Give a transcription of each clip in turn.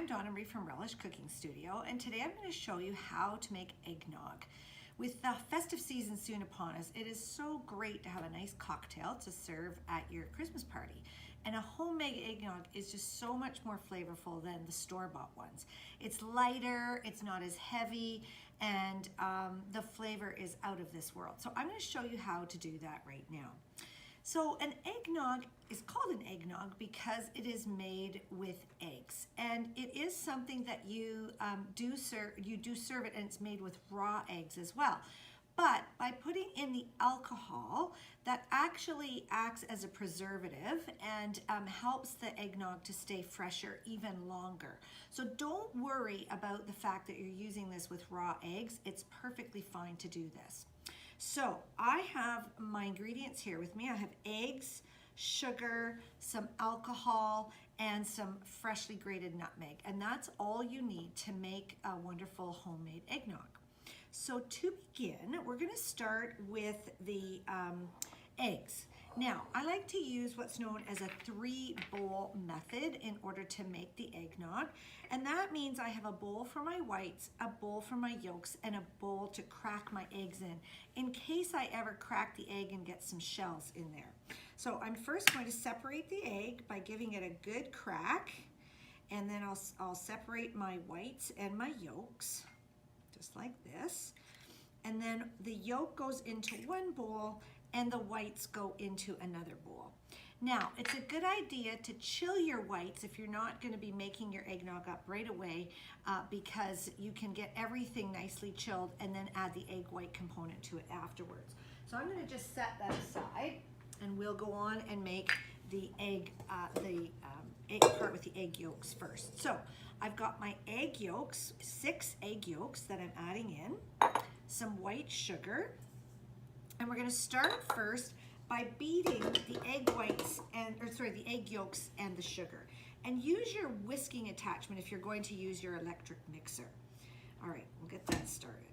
I'm Donna Marie from Relish Cooking Studio, and today I'm going to show you how to make eggnog. With the festive season soon upon us, it is so great to have a nice cocktail to serve at your Christmas party. And a homemade eggnog is just so much more flavorful than the store-bought ones. It's lighter, it's not as heavy, and the flavor is out of this world. So I'm going to show you how to do that right now. So an eggnog is called an eggnog because it is made with eggs, and it is something that you do serve it, and it's made with raw eggs as well. But by putting in the alcohol, that actually acts as a preservative and helps the eggnog to stay fresher even longer. So don't worry about the fact that you're using this with raw eggs. It's perfectly fine to do this. So I have my ingredients here with me. I have eggs, sugar, some alcohol, and some freshly grated nutmeg. And that's all you need to make a wonderful homemade eggnog. So to begin, we're going to start with the eggs. Now, I like to use what's known as a 3-bowl method in order to make the eggnog. And that means I have a bowl for my whites, a bowl for my yolks, and a bowl to crack my eggs in case I ever crack the egg and get some shells in there. So I'm first going to separate the egg by giving it a good crack, and then I'll separate my whites and my yolks, just like this. And then the yolk goes into one bowl and the whites go into another bowl. Now, it's a good idea to chill your whites if you're not going to be making your eggnog up right away because you can get everything nicely chilled and then add the egg white component to it afterwards. So I'm going to just set that aside, and we'll go on and make the egg part with the egg yolks first. So I've got my egg yolks, 6 egg yolks that I'm adding in, some white sugar, and we're going to start first by beating the egg whites the egg yolks and the sugar. And use your whisking attachment if you're going to use your electric mixer. All right, we'll get that started.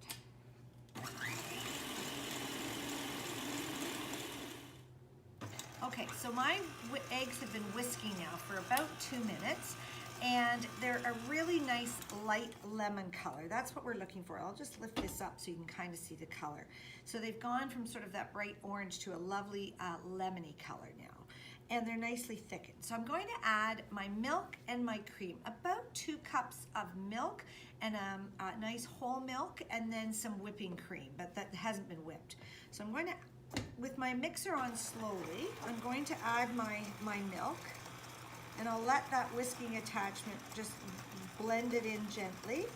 Okay, so my eggs have been whisking now for about 2 minutes, and they're a really nice light lemon color. That's what we're looking for. I'll just lift this up so you can kind of see the color. So they've gone from sort of that bright orange to a lovely lemony color now, and they're nicely thickened. So I'm going to add my milk and my cream, about 2 cups of milk and a nice whole milk, and then some whipping cream, but that hasn't been whipped. So I'm going to, with my mixer on slowly, I'm going to add my milk, and I'll let that whisking attachment just blend it in gently.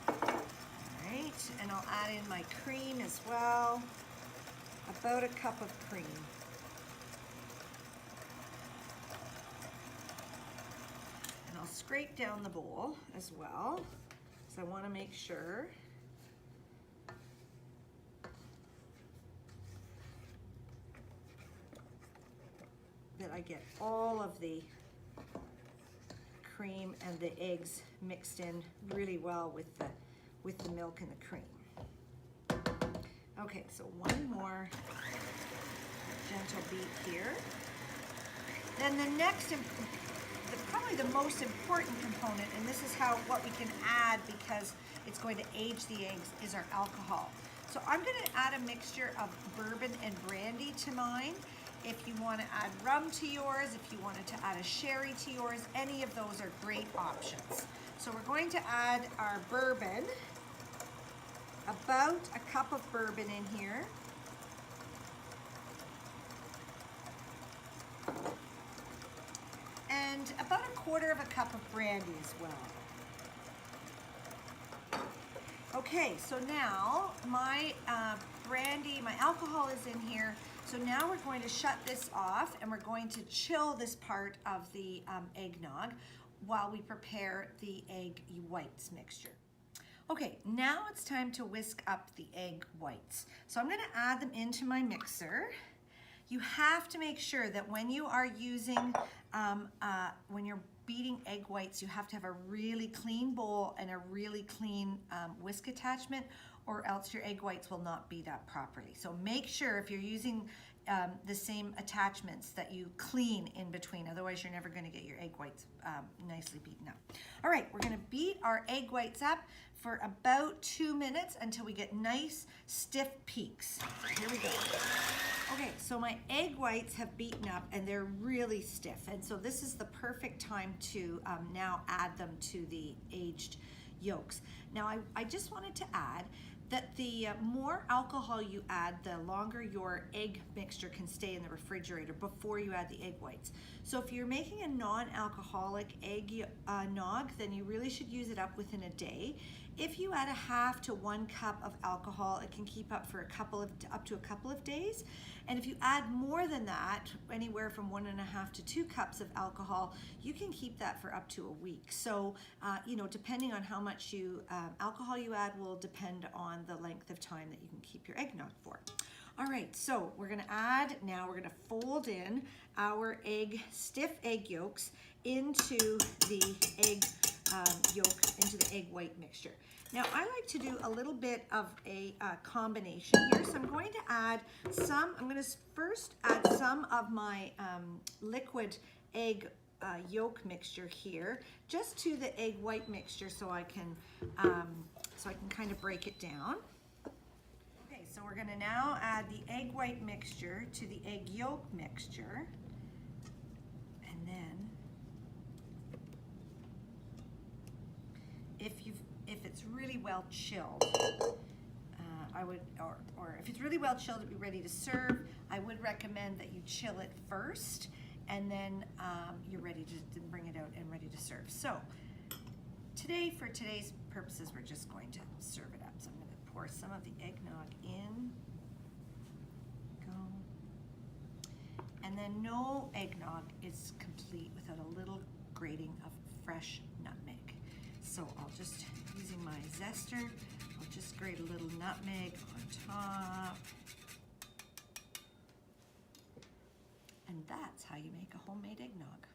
Alright, and I'll add in my cream as well, about a cup of cream. And I'll scrape down the bowl as well, because I want to make sure that I get all of the cream and the eggs mixed in really well with the milk and the cream. Okay, so one more gentle beat here. Then the next, probably the most important component, and this is what we can add because it's going to age the eggs, is our alcohol. So I'm going to add a mixture of bourbon and brandy to mine. If you want to add rum to yours, if you wanted to add a sherry to yours, any of those are great options. So we're going to add our bourbon, about a cup of bourbon in here. And about a quarter of a cup of brandy as well. Okay, so now my brandy, my alcohol is in here. So now we're going to shut this off, and we're going to chill this part of the eggnog while we prepare the egg whites mixture. Okay, now it's time to whisk up the egg whites. So I'm going to add them into my mixer. You have to make sure that when you are using, when you're beating egg whites, you have to have a really clean bowl and a really clean whisk attachment, or else your egg whites will not beat up properly. So make sure if you're using the same attachments that you clean in between. Otherwise, you're never going to get your egg whites nicely beaten up. All right, we're going to beat our egg whites up for about 2 minutes until we get nice stiff peaks. Here we go. Okay, so my egg whites have beaten up and they're really stiff. And so this is the perfect time to now add them to the aged yolks. Now I just wanted to add that the more alcohol you add, the longer your egg mixture can stay in the refrigerator before you add the egg whites. So if you're making a non-alcoholic egg nog, then you really should use it up within a day. If you add a half to 1 cup of alcohol, it can keep up for up to a couple of days. And if you add more than that, anywhere from 1.5 to 2 cups of alcohol, you can keep that for up to a week. So, you know, depending on how much alcohol you add will depend on the length of time that you can keep your eggnog for. All right, so we're gonna now we're gonna fold in our stiff egg yolks into the egg into the egg white mixture. Now I like to do a little bit of a combination here. So I'm going to add I'm going to first add some of my liquid egg yolk mixture here, just to the egg white mixture, so I can kind of break it down. Okay, so we're going to now add the egg white mixture to the egg yolk mixture, and then if it's really well chilled, or if it's really well chilled to be ready to serve, I would recommend that you chill it first, and then you're ready to bring it out and ready to serve. So for today's purposes, we're just going to serve it up. So I'm going to pour some of the eggnog in. Go. And then no eggnog is complete without a little grating of fresh nutmeg. So I'll just, using my zester, I'll just grate a little nutmeg on top. And that's how you make a homemade eggnog.